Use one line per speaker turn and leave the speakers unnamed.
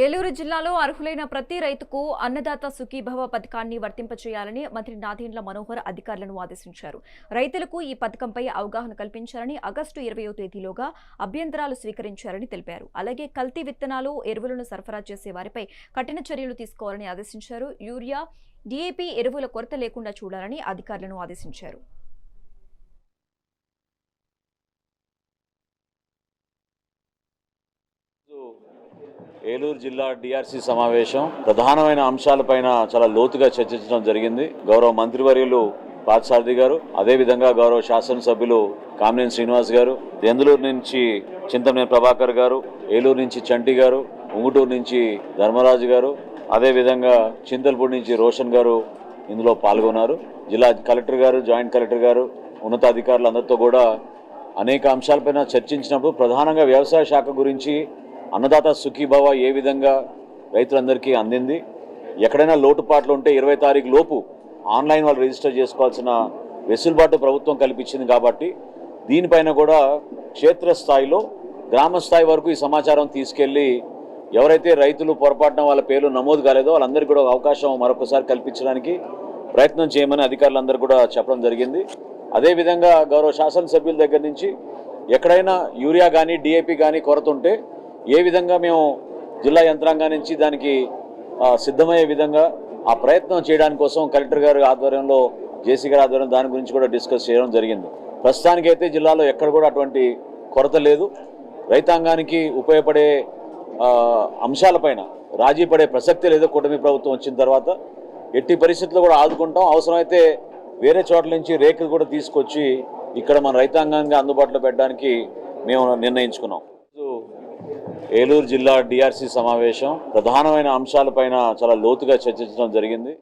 ఏలూరు జిల్లాలో అర్హులైన ప్రతి రైతుకు అన్నదాత సుఖీభవ పథకాన్ని వర్తింపచేయాలని మంత్రి నాదెండ్ల మనోహర్ అధికారులను ఆదేశించారు. రైతులకు ఈ పథకంపై అవగాహన కల్పించాలని ఆగస్టు 20వ తేదీలోగా అభ్యంతరాలు స్వీకరించారని తెలిపారు. అలాగే కల్తీ విత్తనాలు, ఎరువులను సరఫరా చేసే వారిపై కఠిన చర్యలు తీసుకోవాలని ఆదేశించారు. యూరియా, డీఏపీ ఎరువుల కొరత లేకుండా చూడాలని అధికారులను ఆదేశించారు.
ఏలూరు జిల్లా డిఆర్సీ సమావేశం ప్రధానమైన అంశాలపైన చాలా లోతుగా చర్చించడం జరిగింది. గౌరవ మంత్రివర్యులు పార్థసారథి గారు, అదేవిధంగా గౌరవ శాసనసభ్యులు కామినేని శ్రీనివాస్ గారు, దెందులూరు నుంచి చింతమనేని ప్రభాకర్ గారు, ఏలూరు నుంచి చంటి గారు, ఉంగుటూరు నుంచి ధర్మరాజు గారు, అదేవిధంగా చింతలపూడి నుంచి రోషన్ గారు ఇందులో పాల్గొన్నారు. జిల్లా కలెక్టర్ గారు, జాయింట్ కలెక్టర్ గారు, ఉన్నతాధికారులు అందరితో కూడా అనేక అంశాలపైన చర్చించినప్పుడు ప్రధానంగా వ్యవసాయ శాఖ గురించి అన్నదాత సుఖీభవ ఏ విధంగా రైతులందరికీ అందింది, ఎక్కడైనా లోటుపాట్లు ఉంటే 20 తారీఖు లోపు ఆన్లైన్ వాళ్ళు రిజిస్టర్ చేసుకోవాల్సిన వెసులుబాటు ప్రభుత్వం కల్పించింది. కాబట్టి దీనిపైన కూడా క్షేత్రస్థాయిలో గ్రామ స్థాయి వరకు ఈ సమాచారం తీసుకెళ్లి ఎవరైతే రైతులు పొరపాటున వాళ్ళ పేర్లు నమోదు కాలేదో వాళ్ళందరికీ కూడా అవకాశం మరొకసారి కల్పించడానికి ప్రయత్నం చేయమని అధికారులందరూ కూడా చెప్పడం జరిగింది. అదేవిధంగా గౌరవ శాసనసభ్యుల దగ్గర నుంచి ఎక్కడైనా యూరియా కానీ డిఏపి కానీ కొరత ఉంటే ఏ విధంగా మేము జిల్లా యంత్రాంగం నుంచి దానికి సిద్ధమయ్యే విధంగా ఆ ప్రయత్నం చేయడానికి కోసం కలెక్టర్ గారి ఆధ్వర్యంలో, జేసీ గారి ఆధ్వర్యంలో దాని గురించి కూడా డిస్కస్ చేయడం జరిగింది. ప్రస్తుతానికైతే జిల్లాలో ఎక్కడ కూడా అటువంటి కొరత లేదు. రైతాంగానికి ఉపయోగపడే అంశాలపైన రాజీ పడే ప్రసక్తే లేదు. కూటమి ప్రభుత్వం వచ్చిన తర్వాత ఎట్టి పరిస్థితుల్లో కూడా ఆదుకుంటాం. అవసరమైతే వేరే చోట్ల నుంచి రేకులు కూడా తీసుకొచ్చి ఇక్కడ మన రైతాంగానికి అందుబాటులో పెట్టడానికి మేము నిర్ణయించుకున్నాం. ఏలూరు జిల్లా డిఆర్సీ సమావేశం ప్రధానమైన అంశాలపైన చాలా లోతుగా చర్చించడం జరిగింది.